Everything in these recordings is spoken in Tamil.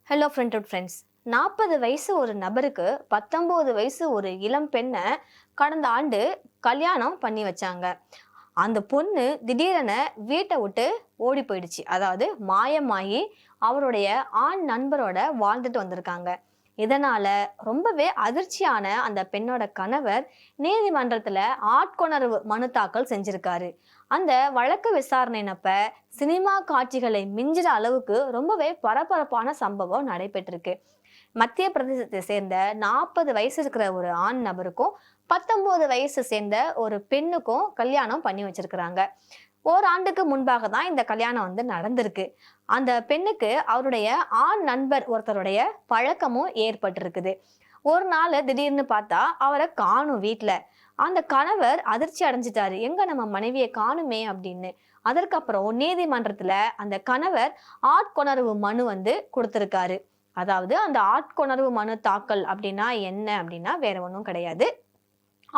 Hello friends. 40 வயசு ஒரு நபருக்கு 19 வயசு ஒரு இளம் பெண்ணை கடந்த ஆண்டு கல்யாணம் பண்ணி வச்சாங்க. அந்த பொண்ணு திடீரென வீட்டை விட்டு ஓடி போயிடுச்சு. அதாவது மாயமாயி அவருடைய ஆண் நண்பரோட வாழ்ந்துட்டு வந்திருக்காங்க. இதனால ரொம்பவே அதிர்ச்சியான அந்த பெண்ணோட கணவர் நீதிமன்றத்துல ஆட்கொணர்வு மனு தாக்கல் செஞ்சிருக்காரு. அந்த வழக்கு விசாரணைனப்ப சினிமா காட்சிகளை மிஞ்சுற அளவுக்கு ரொம்பவே பரபரப்பான சம்பவம் நடைபெற்றிருக்கு. மத்திய பிரதேசத்தை சேர்ந்த 40 வயசு இருக்கிற ஒரு ஆண் நபருக்கும் 19 வயசு சேர்ந்த ஒரு பெண்ணுக்கும் கல்யாணம் பண்ணி வச்சிருக்கிறாங்க. ஓராண்டுக்கு முன்பாக தான் இந்த கல்யாணம் நடந்திருக்கு. அந்த பெண்ணுக்கு அவருடைய ஆண் நண்பர் ஒருத்தருடைய பழக்கமும் ஏற்பட்டிருக்குது. ஒரு நாள் திடீர்னு பார்த்தா அவரை காணும் வீட்ல. அந்த கணவர் அதிர்ச்சி அடைஞ்சிட்டாரு. எங்க நம்ம மனைவியை காணுமே அப்படின்னு. அதற்கப்புறம் நீதிமன்றத்துல அந்த கணவர் ஆட்கொணர்வு மனு கொடுத்திருக்காரு. அதாவது அந்த ஆட்கொணர்வு மனு தாக்கல் அப்படின்னா என்ன அப்படின்னா வேற ஒன்றும் கிடையாது.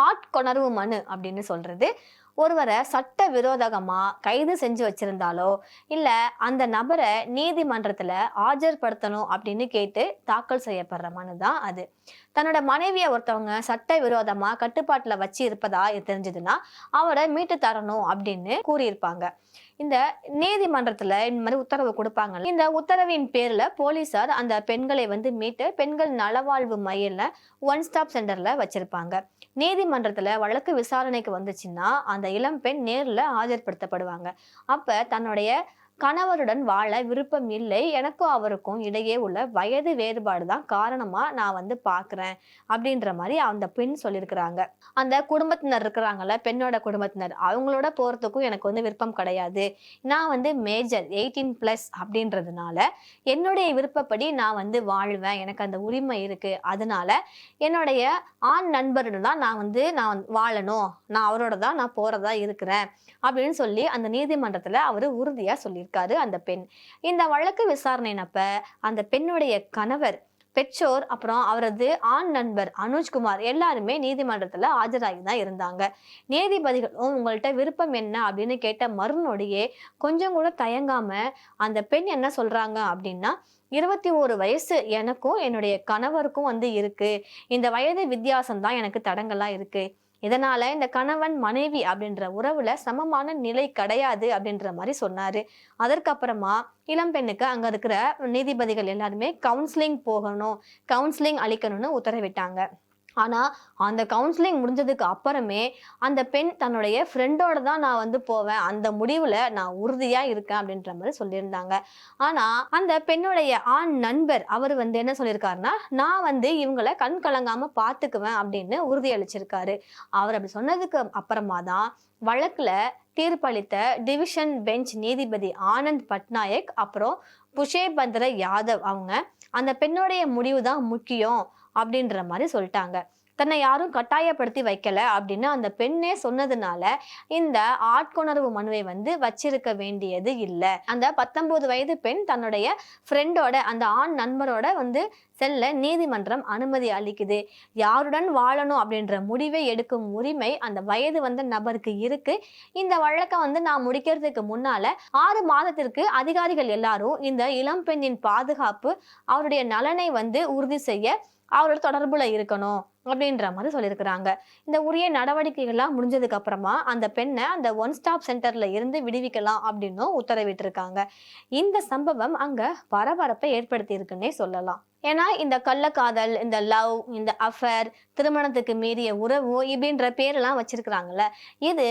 ஆட்கொணர்வு மனு அப்படின்னு சொல்றது ஒருவரை சட்ட விரோதகமா கைது செஞ்சு வச்சிருந்தாலோ இல்ல அந்த நபரை நீதிமன்றத்துல ஆஜர்படுத்தணும் அப்படின்னு கேட்டு தாக்கல் செய்யப்படுற மனு தான் அது. தன்னோட மனைவியை ஒருத்தவங்க சட்ட விரோதமா கட்டுப்பாட்டுல வச்சு இருப்பதா தெரிஞ்சதுன்னா அவரை மீட்டு தரணும் அப்படின்னு கூறியிருப்பாங்க. இந்த நீதிமன்றத்துல இந்த மாதிரி உத்தரவு கொடுப்பாங்க. இந்த உத்தரவின் பேர்ல போலீசார் அந்த பெண்களை மீட்டு பெண்கள் நலவாழ்வு மையம்ல ஒன் ஸ்டாப் சென்டர்ல வச்சிருப்பாங்க. நீதிமன்றத்துல வழக்கு விசாரணைக்கு வந்துச்சுன்னா அந்த இளம் பெண் நேர்ல ஆஜர்படுத்தப்படுவாங்க. அப்ப தன்னுடைய கணவருடன் வாழ விருப்பம் இல்லை, எனக்கும் அவருக்கும் இடையே உள்ள வயது வேறுபாடு தான் காரணமா நான் பாக்குறேன் அப்படின்ற மாதிரி அந்த பெண் சொல்லியிருக்கிறாங்க. அந்த குடும்பத்தினர் இருக்கிறாங்கல்ல, பெண்ணோட குடும்பத்தினர், அவங்களோட போறதுக்கும் எனக்கு விருப்பம் கிடையாது. நான் மேஜர் 18+ அப்படின்றதுனால என்னுடைய விருப்பப்படி நான் வாழ்வேன், எனக்கு அந்த உரிமை இருக்கு. அதனால என்னுடைய ஆண் நண்பருடன் தான் நான் வாழணும், நான் அவரோட தான் நான் போறதா இருக்கிறேன் அப்படின்னு சொல்லி அந்த நீதிமன்றத்துல அவரு உறுதியா சொல்லியிருக்காரு அந்த பெண். இந்த வழக்கு விசாரணைனப்ப அந்த பெண்ணுடைய கணவர், பெற்றோர், அப்புறம் அவரது ஆண் நண்பர் அனுஜ்குமார் எல்லாருமே நீதிமன்றத்துல ஆஜராகி தான் இருந்தாங்க. நீதிபதிகளும் உங்கள்ட்ட விருப்பம் என்ன அப்படின்னு கேட்ட மறுநொடியே கொஞ்சம் கூட தயங்காம அந்த பெண் என்ன சொல்றாங்க அப்படின்னா, 21 வயசு எனக்கும் என்னுடைய கணவருக்கும் இருக்கு. இந்த வயது வித்தியாசம் தான் எனக்கு தடங்கலா இருக்கு. இதனால இந்த கணவன் மனைவி அப்படின்ற உறவுல சமமான நிலை கிடையாது அப்படின்ற மாதிரி சொன்னாரு. அதற்கப்புறமா இளம் பெண்ணுக்கு அங்க இருக்கிற நீதிபதிகள் எல்லாருமே கவுன்சிலிங் போகணும், கவுன்சிலிங் அளிக்கணும்னு உத்தரவிட்டாங்க. ஆனா அந்த கவுன்சிலிங் முடிஞ்சதுக்கு அப்புறமே அந்த பெண் தன்னுடைய ஃப்ரெண்டோட தான் நான் போவேன், அந்த முடிவுல நான் உறுதியா இருக்கேன் அப்படின்ற மாதிரி சொல்லியிருந்தாங்க. ஆனா அந்த பெண்ணுடைய ஆண் நண்பர் அவர் என்ன சொல்லியிருக்காருன்னா, நான் இவங்களை கண் கலங்காம பாத்துக்குவேன் அப்படின்னு உறுதி அளிச்சிருக்காரு. அவர் அப்படி சொன்னதுக்கு அப்புறமா தான் வழக்குல தீர்ப்பளித்த டிவிஷன் பெஞ்ச் நீதிபதி ஆனந்த் பட்நாயக் அப்புறம் புஷேபந்திர யாதவ் அவங்க அந்த பெண்ணுடைய முடிவு தான் முக்கியம் அப்படின்ற மாதிரி சொல்லிட்டாங்க. தன்னை யாரும் கட்டாயப்படுத்தி வைக்கல அப்படின்னு அந்த பெண்ணே சொன்னதுனால இந்த ஆட்கொணர்வு மனுவை வச்சிருக்க வேண்டியது இல்லை. அந்த 19 வயது பெண் தன்னுடைய ஃப்ரெண்டோட அந்த ஆண் நண்பரோட செல்ல நீதிமன்றம் அனுமதி அளிக்குது. யாருடன் வாழணும் அப்படின்ற முடிவை எடுக்கும் உரிமை அந்த வயது நபருக்கு இருக்கு. இந்த வழக்கை நான் முடிக்கிறதுக்கு முன்னால 6 மாதத்திற்கு அதிகாரிகள் எல்லாரும் இந்த இளம் பெண்ணின் பாதுகாப்பு, அவருடைய நலனை உறுதி செய்ய அவரோட தொடர்புல இருக்கணும் அப்படின்ற மாதிரி சொல்லியிருக்கிறாங்க. இந்த உரிய நடவடிக்கைகள்லாம் முடிஞ்சதுக்கு அப்புறமா அந்த பெண்ணை அந்த ஒன் ஸ்டாப் சென்டர்ல இருந்து விடுவிக்கலாம் அப்படின்னும் உத்தரவிட்டிருக்காங்க. இந்த சம்பவம் அங்க பரபரப்பை ஏற்படுத்தி இருக்குன்னே சொல்லலாம். ஏன்னா இந்த கள்ளக்காதல், இந்த லவ், இந்த அஃபேர், திருமணத்துக்கு மீறிய உறவு இப்படின்ற பேரெல்லாம் வச்சிருக்கிறாங்கல்ல, இது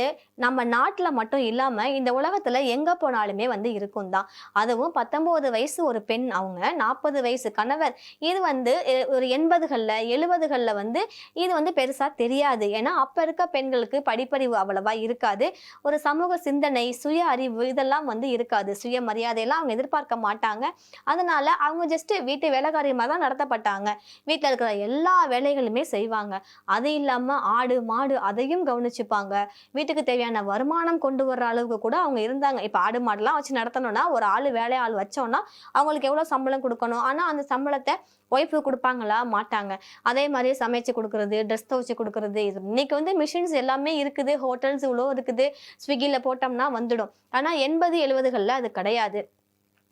நம்ம நாட்டுல மட்டும் இல்லாம இந்த உலகத்துல எங்க போனாலுமே இருக்கும் தான். அதுவும் 19 வயசு ஒரு பெண், அவங்க 40 வயசு கணவர். இது ஒரு 80கள்ல 70கள்ல இது பெருசா தெரியாது. ஏன்னா அப்ப இருக்க பெண்களுக்கு படிப்பறிவு அவ்வளவா இருக்காது. ஒரு சமூக சிந்தனை, சுய அறிவு இதெல்லாம் இருக்காது. சுயமரியாதையெல்லாம் அவங்க எதிர்பார்க்க மாட்டாங்க. அதனால அவங்க ஜஸ்ட் வீட்டு வேலைக்காரி தான் நடத்தப்பட்டாங்க. வீட்டுல இருக்கிற எல்லா வேலைகளுமே செய்வாங்க. அது இல்லாம ஆடு மாடு அதையும் கவனிச்சுப்பாங்க. வீட்டுக்கு தேவையான வருமானம் கொண்டு வர்ற அளவுக்கு கூட அவங்க இருந்தாங்க. இப்ப ஆடு மாடுலாம் வச்சு நடத்தணும்னா ஒரு ஆளு வேலை ஆள் வச்சோம்னா அவங்களுக்கு எவ்வளவு சம்பளம் கொடுக்கணும். ஆனா அந்த சம்பளத்தை ஒய்ஃபு கொடுப்பாங்களா? மாட்டாங்க. அதே மாதிரி சமைச்சு கொடுக்கறது, ட்ரெஸ் துவச்சு கொடுக்கறது, இது இன்னைக்கு மிஷின்ஸ் எல்லாமே இருக்குது, ஹோட்டல்ஸ் இவ்வளோ இருக்குது, ஸ்விக்கில போட்டோம்னா வந்துடும். ஆனா 80 70கள்ல அது கிடையாது.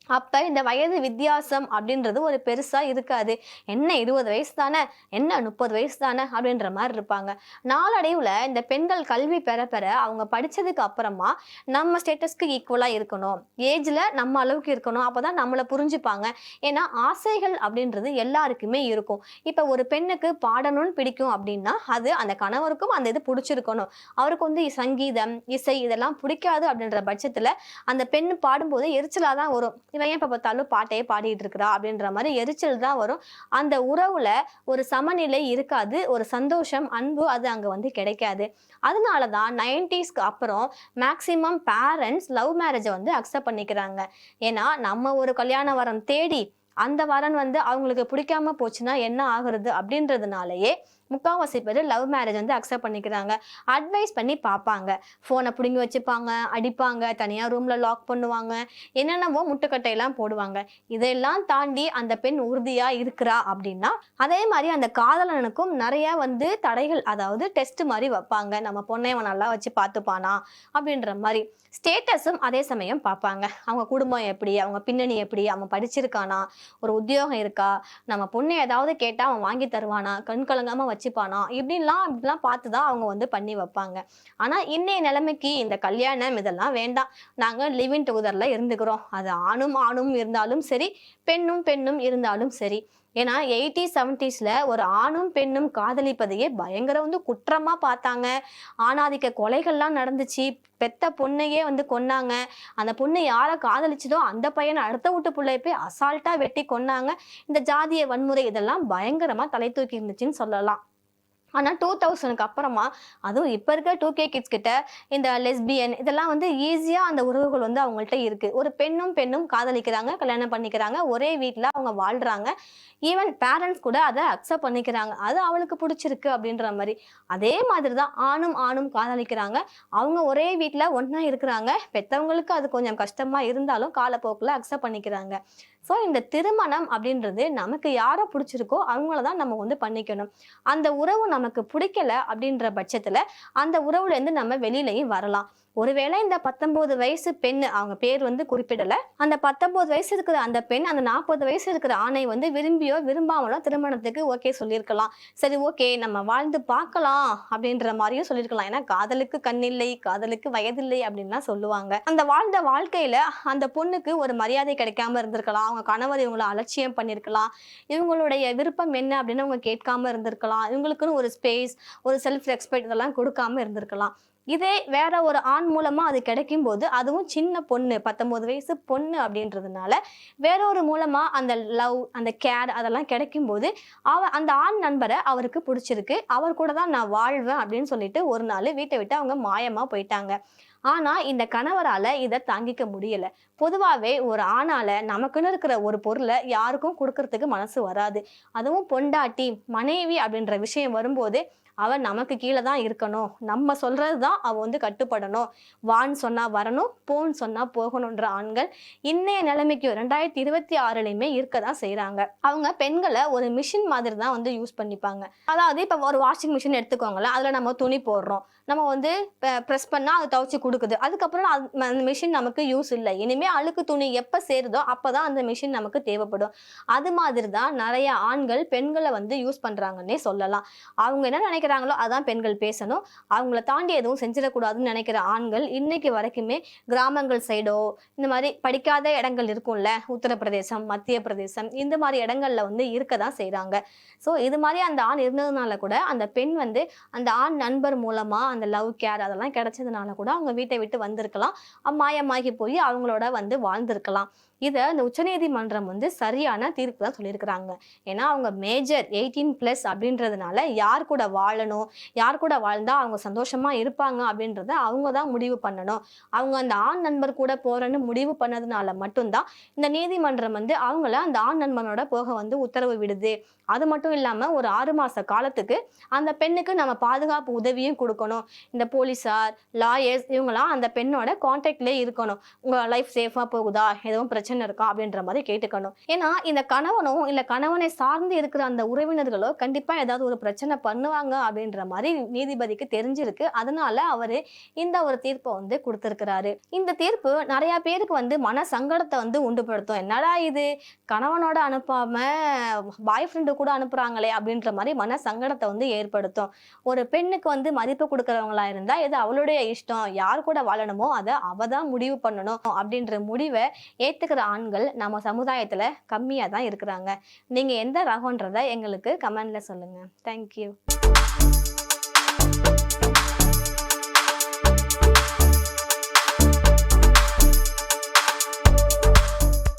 அப்ப இந்த வயது வித்தியாசம் அப்படின்றது ஒரு பெருசா இருக்காது. என்ன 20 வயசு தானே, என்ன 30 வயசு தானே அப்படின்ற மாதிரி இருப்பாங்க. நாளடைவுல இந்த பெண்கள் கல்வி பெற பெற அவங்க படிச்சதுக்கு அப்புறமா நம்ம ஸ்டேட்டஸ்க்கு ஈக்குவலா இருக்கணும், ஏஜ்ல நம்ம அளவுக்கு இருக்கணும், அப்பதான் நம்மளை புரிஞ்சுப்பாங்க. ஏன்னா ஆசைகள் அப்படின்றது எல்லாருக்குமே இருக்கும். இப்ப ஒரு பெண்ணுக்கு பாடணும்னு பிடிக்கும் அப்படின்னா அது அந்த கணவருக்கும் அந்த இது பிடிச்சிருக்கணும். அவருக்கு வந்து சங்கீதம், இசை இதெல்லாம் பிடிக்காது அப்படின்ற பட்சத்துல அந்த பெண் பாடும்போது எரிச்சலா தான் வரும். இவன் ஏன் இப்ப பார்த்தாலும் பாட்டையே பாடிட்டு இருக்கிறா அப்படின்ற மாதிரி எரிச்சல் தான் வரும். அந்த உறவுல ஒரு சமநிலை இருக்காது, ஒரு சந்தோஷம், அன்பு அது அங்க வந்து கிடைக்காது. அதனாலதான் 90ஸ்க்கு அப்புறம் மேக்சிமம் பேரண்ட்ஸ் லவ் மேரேஜை வந்து அக்செப்ட் பண்ணிக்கிறாங்க. ஏன்னா நம்ம ஒரு கல்யாண வரன் தேடி அந்த வரன் வந்து அவங்களுக்கு பிடிக்காம போச்சுன்னா என்ன ஆகுறது அப்படின்றதுனாலயே முக்காவாசி பேர் லவ் மேரேஜ் வந்து அக்செப்ட் பண்ணிக்கிறாங்க. அட்வைஸ் பண்ணி பார்ப்பாங்க, போனை பிடுங்கி வச்சுப்பாங்க, அடிப்பாங்க, தனியா ரூம்ல லாக் பண்ணுவாங்க, என்னென்னவோ முட்டுக்கட்டையெல்லாம் போடுவாங்க. இதெல்லாம் தாண்டி அந்த பெண் உறுதியா இருக்கிறா அப்படின்னா அதே மாதிரி அந்த காதலனுக்கும் நிறைய வந்து தடைகள், அதாவது டெஸ்ட் மாதிரி வைப்பாங்க. நம்ம பொண்ணை அவன் நல்லா வச்சு பார்த்துப்பானா அப்படின்ற மாதிரி. ஸ்டேட்டஸும் அதே சமயம் பார்ப்பாங்க. அவங்க குடும்பம் எப்படி, அவங்க பின்னணி எப்படி, அவன் படிச்சிருக்கானா, ஒரு உத்தியோகம் இருக்கா, நம்ம பொண்ணு ஏதாவது கேட்டா அவன் வாங்கி தருவானா, கண் கலங்காம வச்சுப்பானா, இப்படிலாம் பார்த்துதான் அவங்க வந்து பண்ணி வைப்பாங்க. ஆனா இன்னைய நிலைமைக்கு இந்த கல்யாணம் இதெல்லாம் வேண்டாம், நாங்க லிவிங் டுகெதர்ல இருந்துக்கிறோம், அது ஆணும் ஆணும் இருந்தாலும் சரி, பெண்ணும் பெண்ணும் இருந்தாலும் சரி. ஏன்னா 80s 70sல ஒரு ஆணும் பெண்ணும் காதலிப்பதையே பயங்கர வந்து குற்றமா பார்த்தாங்க. ஆணாதிக்க கொலைகள்லாம் நடந்துச்சு. பெத்த பொண்ணையே வந்து கொன்னாங்க. அந்த பொண்ணு யார காதலிச்சதோ அந்த பையனை அடுத்த வீட்டு பிள்ளைய போய் அசால்ட்டா வெட்டி கொன்னாங்க. இந்த ஜாதிய வன்முறை இதெல்லாம் பயங்கரமா தலை தூக்கி இருந்துச்சுன்னு சொல்லலாம். ஆனா 2000க்கு அப்புறமா, அதுவும் இப்ப இருக்க 2K கிட்ஸ் கிட்ட இந்த லெஸ்பியன் இதெல்லாம் வந்து ஈஸியா அந்த உறவுகள் வந்து அவங்கள்ட்ட இருக்கு. ஒரு பெண்ணும் பெண்ணும் காதலிக்கிறாங்க, கல்யாணம் பண்ணிக்கிறாங்க, ஒரே வீட்ல அவங்க வாழ்றாங்க. ஈவன் பேரண்ட்ஸ் கூட அதை அக்செப்ட் பண்ணிக்கிறாங்க. அது அவளுக்கு பிடிச்சிருக்கு அப்படின்ற மாதிரி. அதே மாதிரி தான் ஆணும் ஆணும் காதலிக்கிறாங்க. அவங்க ஒரே வீட்ல ஒண்ணா இருக்கிறாங்க. பெத்தவங்களுக்கு அது கொஞ்சம் கஷ்டமா இருந்தாலும் காலப்போக்குல அக்செப்ட் பண்ணிக்கிறாங்க. ஸோ இந்த திருமணம் அப்படின்றது நமக்கு யாரை பிடிச்சிருக்கோ அவங்கள தான் நம்ம வந்து பண்ணிக்கணும். அந்த உறவு நமக்கு பிடிக்கல அப்படின்ற பட்சத்துல அந்த உறவுல இருந்து நம்ம வெளியிலையும் வரலாம். ஒருவேளை இந்த 19 வயசு பெண், அவங்க பேர் வந்து குறிப்பிடல, அந்த 19 வயசு இருக்கிற அந்த பெண் அந்த 40 வயசு இருக்கிற ஆணை வந்து விரும்பியோ விரும்பாமலோ திருமணத்துக்கு ஓகே சொல்லியிருக்கலாம். சரி ஓகே நம்ம வாழ்ந்து பார்க்கலாம் அப்படின்ற மாதிரியும் சொல்லியிருக்கலாம். ஏன்னா காதலுக்கு கண்ணில்லை, காதலுக்கு வயதில்லை அப்படின்லாம் சொல்லுவாங்க. அந்த வாழ்ந்த வாழ்க்கையில அந்த பொண்ணுக்கு ஒரு மரியாதை கிடைக்காம இருந்திருக்கலாம், அவங்க கணவர் இவங்களை அலட்சியம் பண்ணியிருக்கலாம், இவங்களுடைய விருப்பம் என்ன அப்படின்னு அவங்க கேட்காம இருந்திருக்கலாம், இவங்களுக்குன்னு ஒரு ஸ்பேஸ், ஒரு செல்ஃப் ரெஸ்பெக்ட் இதெல்லாம் கொடுக்காம இருந்திருக்கலாம். இதே வேற ஒரு ஆண் மூலமா அது கிடைக்கும் போது, அதுவும் சின்ன பொண்ணு 19 வயசு பொண்ணு அப்படின்றதுனால வேற ஒரு மூலமா அந்த லவ், அந்த கேர் அதெல்லாம் கிடைக்கும் போது அந்த ஆண் நண்பரை அவருக்கு பிடிச்சிருக்கு, அவர் கூட தான் நான் வாழ்வேன் அப்படின்னு சொல்லிட்டு ஒரு நாள் வீட்டை விட்டு அவங்க மாயமா போயிட்டாங்க. ஆனா இந்த கணவரால இதை தாங்கிக்க முடியல. பொதுவாவே ஒரு ஆணால நமக்குன்னு இருக்கிற ஒரு பொருளை யாருக்கும் கொடுக்கறதுக்கு மனசு வராது. அதுவும் பொண்டாட்டி, மனைவி அப்படின்ற விஷயம் வரும்போது அவ நமக்கு கீழே தான் இருக்கணும், நம்ம சொல்றதுதான் அவ வந்து கட்டுப்படணும், வான்னு சொன்னா வரணும், போன்னு சொன்னா போகணும்ன்ற ஆண்கள் இன்னைய நிலைமைக்கு 2026லயுமே இருக்கதான் செய்யறாங்க. அவங்க பெண்களை ஒரு மிஷின் மாதிரி தான் வந்து யூஸ் பண்ணிப்பாங்க. அதாவது இப்ப ஒரு வாஷிங் மிஷின் எடுத்துக்கோங்களேன், அதுல நம்ம துணி போடுறோம், நம்ம வந்து ப்ரெஸ் பண்ணா அது துவைச்சு கொடுக்குது, அதுக்கப்புறம் அந்த மிஷின் நமக்கு யூஸ் இல்லை, இனிமே அழுக்கு துணி எப்ப சேருதோ அப்பதான் அந்த மிஷின் நமக்கு தேவைப்படும். அது மாதிரி தான் நிறைய ஆண்கள் பெண்களை வந்து யூஸ் பண்றாங்கன்னே சொல்லலாம். அவங்க என்ன நினைக்கிறாங்களோ அதான் பெண்கள் பேசணும், அவங்கள தாண்டி எதுவும் செஞ்சிடக்கூடாதுன்னு நினைக்கிற ஆண்கள் இன்னைக்கு வரைக்குமே கிராமங்கள் சைடோ இந்த மாதிரி படிக்காத இடங்கள் இருக்கும்ல, உத்தரப்பிரதேசம், மத்திய பிரதேசம், இந்த மாதிரி இடங்கள்ல வந்து இருக்கதான் செய்யறாங்க. ஸோ இது மாதிரி அந்த ஆண் இருந்ததுனால கூட அந்த பெண் வந்து அந்த ஆண் நண்பர் மூலமா அந்த லவ் கேர் அதெல்லாம் கிடைச்சதுனால கூட அவங்க வீட்டை விட்டு வந்திருக்கலாம், மாயமாகி போய் அவங்களோட வந்து வாழ்ந்திருக்கலாம். இதை இந்த உச்சநீதிமன்றம் வந்து சரியான தீர்ப்பு தான் சொல்லியிருக்கிறாங்க. ஏன்னா அவங்க மேஜர் 18+ அப்படின்றதுனால யார் கூட வாழணும், யார் கூட வாழ்ந்தா அவங்க சந்தோஷமா இருப்பாங்க அப்படின்றத அவங்க தான் முடிவு பண்ணணும். அவங்க அந்த ஆண் நண்பர் கூட போறேன்னு முடிவு பண்ணதுனால மட்டும்தான் இந்த நீதிமன்றம் வந்து அவங்கள அந்த ஆண் நண்பனோட போக வந்து உத்தரவு விடுது. அது மட்டும் இல்லாம ஒரு 6 மாச காலத்துக்கு அந்த பெண்ணுக்கு நம்ம பாதுகாப்பு உதவியும் கொடுக்கணும். இந்த போலீஸார், லாயர்ஸ் இவங்கெல்லாம் அந்த பெண்ணோட கான்டாக்ட்லயே இருக்கணும். உங்க லைஃப் சேஃபா போகுதா, எதுவும் பிரச்சனை பிரச்சனை இருக்கா அப்படின்ற மாதிரி கேட்டுக்கணும். ஏன்னா இந்த கணவனோ இல்ல கணவனை சார்ந்து இருக்கிற அந்த உறவினர்களோ கண்டிப்பா ஏதாவது ஒரு பிரச்சனை பண்ணுவாங்க அப்படின்ற மாதிரி நீதிபதிக்கு தெரிஞ்சிருக்கு. அதனால அவரு இந்த ஒரு தீர்ப்பை வந்து கொடுத்திருக்கிறாரு. இந்த தீர்ப்பு நிறைய பேருக்கு வந்து மன சங்கடத்தை வந்து உண்டுபடுத்தும். என்னடா இது, கணவனோட அனுப்பாம பாய் ஃப்ரெண்டு கூட அனுப்புறாங்களே அப்படின்ற மாதிரி மன சங்கடத்தை வந்து ஏற்படுத்தும். ஒரு பெண்ணுக்கு வந்து மதிப்பு கொடுக்கறவங்களா இருந்தா இது அவளுடைய இஷ்டம், யார் கூட வாழணுமோ அதை அவ தான் முடிவு பண்ணணும் அப்படின்ற முடிவை ஏத்துக்கிற ஆண்கள் நம்ம சமுதாயத்துல கம்மியா தான் இருக்கிறாங்க. நீங்க எந்த ரகம்ன்றத எங்களுக்கு கமெண்ட்ல சொல்லுங்க. தேங்க்யூ.